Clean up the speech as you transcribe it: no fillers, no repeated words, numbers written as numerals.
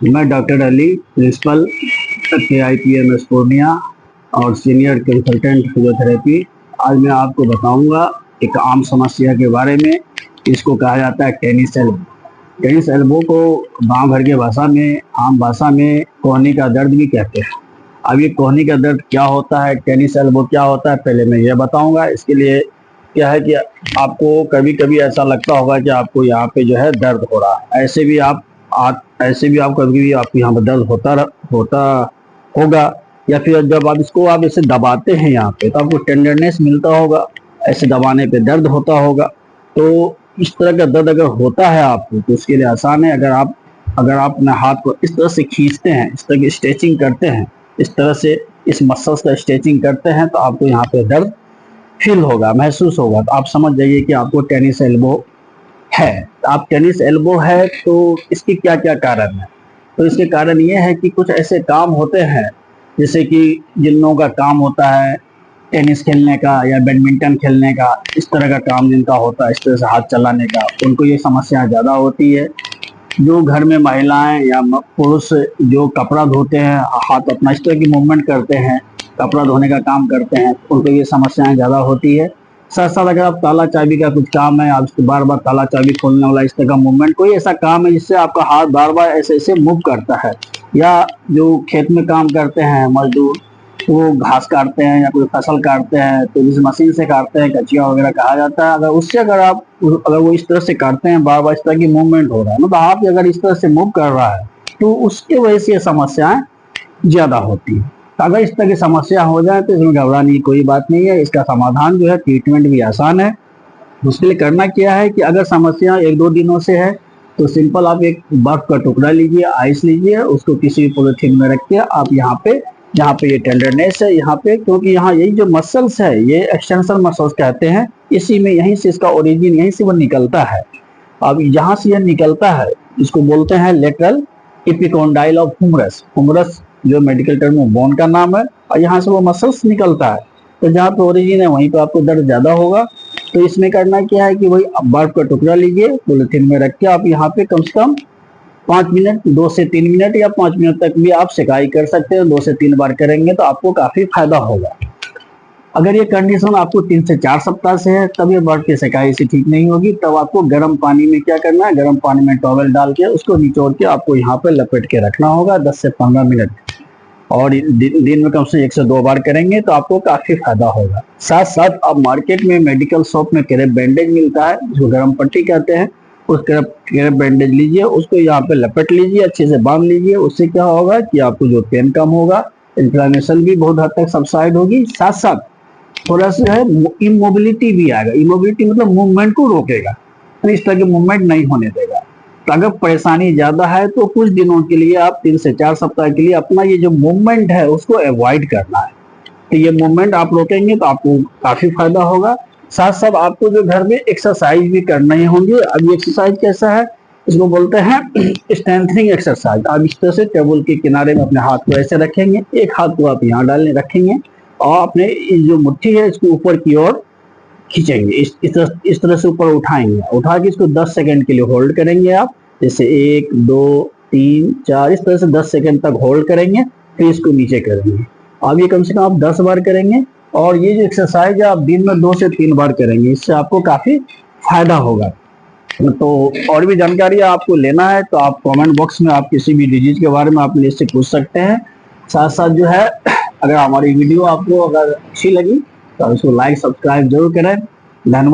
मैं doctor Ali, principal KIPMS Purnia और senior consultant physiotherapy. आज मैं आपको बताऊंगा एक आम समस्या के बारे में। इसको कहा जाता है टेनिस एल्बो। टेनिस एल्बो को गांव भर के भाषा में, आम भाषा में कोहनी का दर्द भी कहते हैं। अब ये कोहनी का दर्द क्या होता है, टेनिस एल्बो क्या होता है, पहले मैं ये बताऊंगा। इसके लिए क्या है कि आपको कभी कभी ऐसा लगता होगा कि आपको यहाँ पे जो है दर्द हो रहा है। ऐसे भी आप कभी भी आपको यहाँ पर दर्द होता होगा, या फिर जब आप इसे दबाते हैं यहाँ पे तो आपको टेंडरनेस मिलता होगा, ऐसे दबाने पे दर्द होता होगा। तो इस तरह का दर्द अगर होता है आपको तो उसके लिए आसान है। अगर आप अपने हाथ को इस तरह से खींचते हैं, इस तरह की स्ट्रेचिंग करते हैं, इस तरह से इस मसल्स का स्ट्रेचिंग करते हैं तो आपको यहाँ पे दर्द फील होगा, महसूस होगा। तो आप समझ जाइए कि आपको टेनिस एल्बो है। आप टेनिस एल्बो है तो इसके क्या क्या कारण है। तो इसके कारण ये है कि कुछ ऐसे काम होते हैं, जैसे कि जिन लोगों का काम होता है टेनिस खेलने का या बैडमिंटन खेलने का, इस तरह का काम जिनका होता है, इस तरह से हाथ चलाने का, उनको ये समस्या ज़्यादा होती है। जो घर में महिलाएं या पुरुष जो कपड़ा धोते हैं, हाथ अपना इस तरह की मूवमेंट करते हैं, कपड़ा धोने का काम करते हैं, उनको ये समस्याएं ज़्यादा होती है। साथ साथ अगर आप ताला चाबी का कुछ काम है, आप बार बार ताला चाबी खोलने वाला इस तरह का मूवमेंट, कोई ऐसा काम है जिससे आपका हाथ बार बार ऐसे ऐसे मूव करता है, या जो खेत में काम करते हैं मजदूर, वो घास काटते हैं या कोई फसल काटते हैं तो जिस मशीन से काटते हैं, कचिया वगैरह कहा जाता है, अगर वो इस तरह से काटते हैं, बार बार इस तरह की मूवमेंट हो रहा है, मतलब हाथ अगर इस तरह से मूव कर रहा है तो उसके वजह से ये समस्याएं ज्यादा होती है। तो अगर इस तरह की समस्या हो जाए तो इसमें घबराने की कोई बात नहीं है। इसका समाधान जो है, ट्रीटमेंट भी आसान है। उसके लिए करना क्या है कि अगर समस्या 1-2 दिनों से है तो सिंपल आप एक बर्फ का टुकड़ा लीजिए, आइस लीजिए, उसको किसी पॉलिथीन में रख के आप जहाँ पे ये टेंडरनेस है, यहाँ पे, क्योंकि यहाँ यही जो मसल्स है ये एक्सटेंशन मसल्स कहते हैं, इसी में यहीं से इसका ओरिजिन, यहीं से वो निकलता है। अब यहाँ से यह निकलता है, इसको बोलते हैं lateral epicondyle of humerus. Humerus जो मेडिकल टर्म में बोन का नाम है, और यहाँ से वो मसल्स निकलता है। तो जहाँ पे ओरिजिन है वहीं पे आपको दर्द ज्यादा होगा। तो इसमें करना क्या है कि वही बर्फ का टुकड़ा लीजिए, पॉलिथीन में रख के आप यहाँ पे कम से कम 5 मिनट, 2 से 3 मिनट या 5 मिनट तक भी आप सिकाई कर सकते हैं। 2 से 3 बार करेंगे तो आपको काफी फायदा होगा। अगर ये कंडीशन आपको 3 से 4 सप्ताह से है, तब ये बर्फ की सिकाई से ठीक नहीं होगी, तब आपको गर्म पानी में क्या करना है, गर्म पानी में टॉवल डाल के उसको निचोड़ के आपको यहाँ पे लपेट के रखना होगा 10 से 15 मिनट, और दिन में कम से 1 से 2 बार करेंगे तो आपको काफी फायदा होगा। साथ साथ अब मार्केट में मेडिकल शॉप में क्रेप बैंडेज मिलता है, जो गर्म पट्टी कहते हैं, उस क्रेप बैंडेज लीजिए, उसको यहाँ पे लपेट लीजिए, अच्छे से बांध लीजिए। उससे क्या होगा कि आपको जो पेन कम होगा, इन्फ्लेमेशन भी बहुत हद तक सबसाइड होगी। साथ साथ थोड़ा सा है इमोबिलिटी भी आएगा। इमोबिलिटी मतलब मूवमेंट को रोकेगा, इस तरह के मूवमेंट नहीं होने देगा। तो अगर परेशानी ज्यादा है तो कुछ दिनों के लिए आप 3 से 4 सप्ताह के लिए अपना ये जो मूवमेंट है उसको अवॉइड करना है। तो ये मूवमेंट आप रोकेंगे तो आपको काफी फायदा होगा। साथ साथ आपको जो घर में एक्सरसाइज भी करना ही होंगे। अब एक्सरसाइज कैसा है, इसको बोलते हैं स्ट्रेंथनिंग एक्सरसाइज। आप इस तरह से टेबल के किनारे में अपने हाथ को ऐसे रखेंगे, एक हाथ को आप यहाँ डालने रखेंगे और अपने जो मुट्ठी है इसको ऊपर की ओर खींचेंगे, इस तरह से ऊपर उठाएंगे। उठा के इसको 10 सेकंड के लिए होल्ड करेंगे आप, जैसे 1 2 3 4 इस तरह से 10 सेकंड तक होल्ड करेंगे, फिर इसको नीचे करेंगे। अब ये कम से कम आप 10 बार करेंगे, और ये जो एक्सरसाइज है आप दिन में 2 से 3 बार करेंगे, इससे आपको काफी फायदा होगा। तो और भी जानकारी आपको लेना है तो आप कमेंट बॉक्स में आप किसी भी डिजीज के बारे में आप मेरे से पूछ सकते हैं। साथ साथ जो है, अगर हमारी वीडियो आपको अगर अच्छी लगी तो इसको लाइक सब्सक्राइब जरूर करें। धन्यवाद।